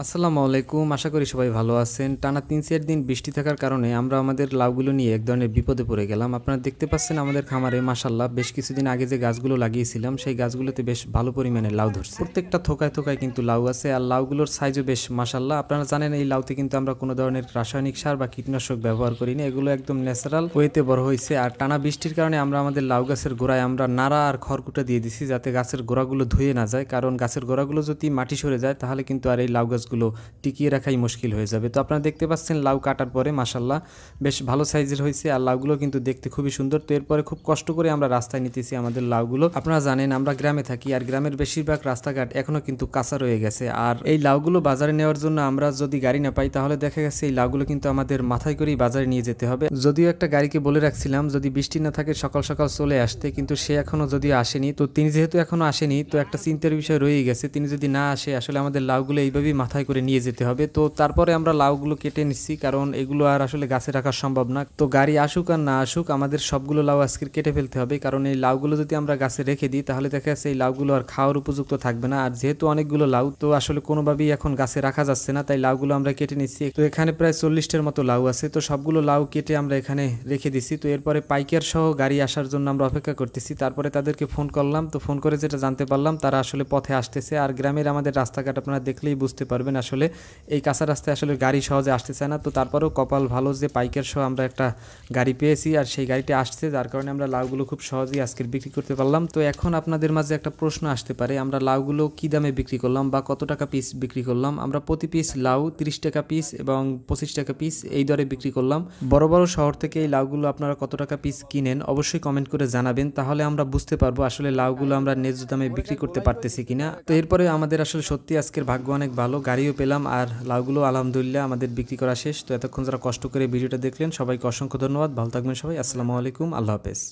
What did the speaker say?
আসসালামু আলাইকুম। আশা করি সবাই ভালো আছেন। টানা ৩-৪ দিন বৃষ্টি থাকার কারণে আমরা আমাদের লাউগুলো নিয়ে এক ধরনের বিপদে পড়ে গেলাম। আপনারা দেখতে পাচ্ছেন আমাদের খামারে মাশাআল্লাহ বেশ কিছুদিন আগে যে গাছগুলো লাগিয়েছিলাম সেই গাছগুলোতে বেশ ভালো পরিমাণে লাউ ধরছে। প্রত্যেকটা থোকায় থোকায় কিন্তু লাউ আছে, আর লাউগুলোর সাইজও বেশ মাশাআল্লাহ। আপনারা জানেন এই লাউতে কিন্তু আমরা কোনো ধরনের রাসায়নিক সার বা কীটনাশক ব্যবহার করি না, এগুলো একদম ন্যাচারাল ওয়েতে বড় হয়েছে। আর টানা বৃষ্টির কারণে আমরা আমাদের লাউ গাছের গোড়ায় আমরা নাড়া আর খড়কুটা দিয়ে দিছি যাতে গাছের গোড়াগুলো ধুয়ে না যায়, কারণ গাছের গোড়াগুলো যদি মাটি সরে যায় তাহলে কিন্তু আর এই লাউ গাছগুলো টিকিয়ে রাখাই মুশকিল হয়ে যাবে। তো আপনারা দেখতে পাচ্ছেন লাউ কাটার পরে মাশাআল্লাহ বেশ ভালো সাইজের হয়েছে, আর লাউগুলো কিন্তু দেখতে খুবই সুন্দর। তো এরপরে খুব কষ্ট করে আমরা রাস্তায় নিতেছি আমাদের লাউগুলো। আপনারা জানেন আমরা গ্রামে থাকি, আর গ্রামের বেশিরভাগ রাস্তাঘাট এখনো কিন্তু কাঁচা রয়ে গেছে। আর এই লাউগুলো বাজারে নেওয়ার জন্য আমরা যদি গাড়ি না পাই তাহলে দেখা গেছে এই লাউগুলো কিন্তু আমাদের মাথায় করেই বাজারে নিয়ে যেতে হবে। যদিও একটা গাড়িকে বলে রাখছিলাম যদি বৃষ্টি না থাকে সকাল সকাল চলে আসতে, কিন্তু সে এখনো যদিও আসেনি। তো তিনি যেহেতু এখনো আসেনি তো একটা চিন্তার বিষয় রয়েই গেছে, তিনি যদি না আসে আসলে আমাদের লাউগুলো এইভাবেই মাথায় করে নিয়ে যেতে হবে। তো তারপরে আমরা লাউগুলো কেটে নিচ্ছি, কারণ এগুলো আর আসলে গাছে রাখা সম্ভব না। তো গাড়ি আসুক আর না আসুক আমাদের সবগুলো লাউ আজকে কেটে ফেলতে হবে, কারণ এই লাউগুলো যদি আমরা গাছে রেখে দিই তাহলে দেখা যাচ্ছে এই লাউগুলো আর খাওয়ার উপযুক্ত থাকবে না। আর যেহেতু অনেকগুলো লাউ তো আসলে কোনোভাবেই এখন গাছে রাখা যাচ্ছে না, তাই লাউগুলো আমরা কেটে নিচ্ছি। তো এখানে প্রায় 40টার মতো লাউ আছে, তো সবগুলো লাউ কেটে আমরা এখানে রেখে দিচ্ছি। তো এরপরে পাইকার সহ গাড়ি আসার জন্য আমরা অপেক্ষা করতেছি। তারপরে তাদেরকে ফোন করলাম, তো ফোন করে যেটা জানতে পারলাম তারা আসলে পথে আসতেছে। আর গ্রামের আমাদের রাস্তাঘাট আপনারা দেখলেই বুঝতে পারবেন আসলে এই কাঁচা রাস্তায় আসলে গাড়ি সহজে আসতে চায় না। তো তারপরেও কপাল ভালো যে পাইকার সহ আমরা একটা গাড়ি পেয়েছি, আর সেই গাড়িটা আসছে, যার কারণে আমরা লাউগুলো খুব সহজেই আজকের বিক্রি করতে পারলাম। তো এখন আপনাদের মাঝে একটা প্রশ্ন আসতে পারে, আমরা লাউগুলো কি দামে বিক্রি করলাম বা কত টাকা পিস বিক্রি করলাম। আমরা প্রতি পিস লাউ 30 টাকা পিস এবং 25 টাকা পিস এই দরে বিক্রি করলাম। বড় বড় শহর থেকে এই লাউগুলো আপনারা কত টাকা পিস কিনেন অবশ্যই কমেন্ট করে জানাবেন, তাহলে আমরা বুঝতে পারবো আসলে লাউগুলো আমরা ন্যায্য দামে বিক্রি করতে পারতেছি কিনা। তো এরপরে আমাদের আসলে সত্যি আজকের ভাগ্য অনেক ভালো, গাড়িও পেলাম আর লাউগুলো আলহামদুলিল্লাহ আমাদের বিক্রি করা শেষ। তো এতক্ষণ যারা কষ্ট করে ভিডিওটা দেখলেন সবাইকে অসংখ্য ধন্যবাদ। ভালো থাকবেন সবাই। আসসালামু আলাইকুম, আল্লাহ হাফেজ।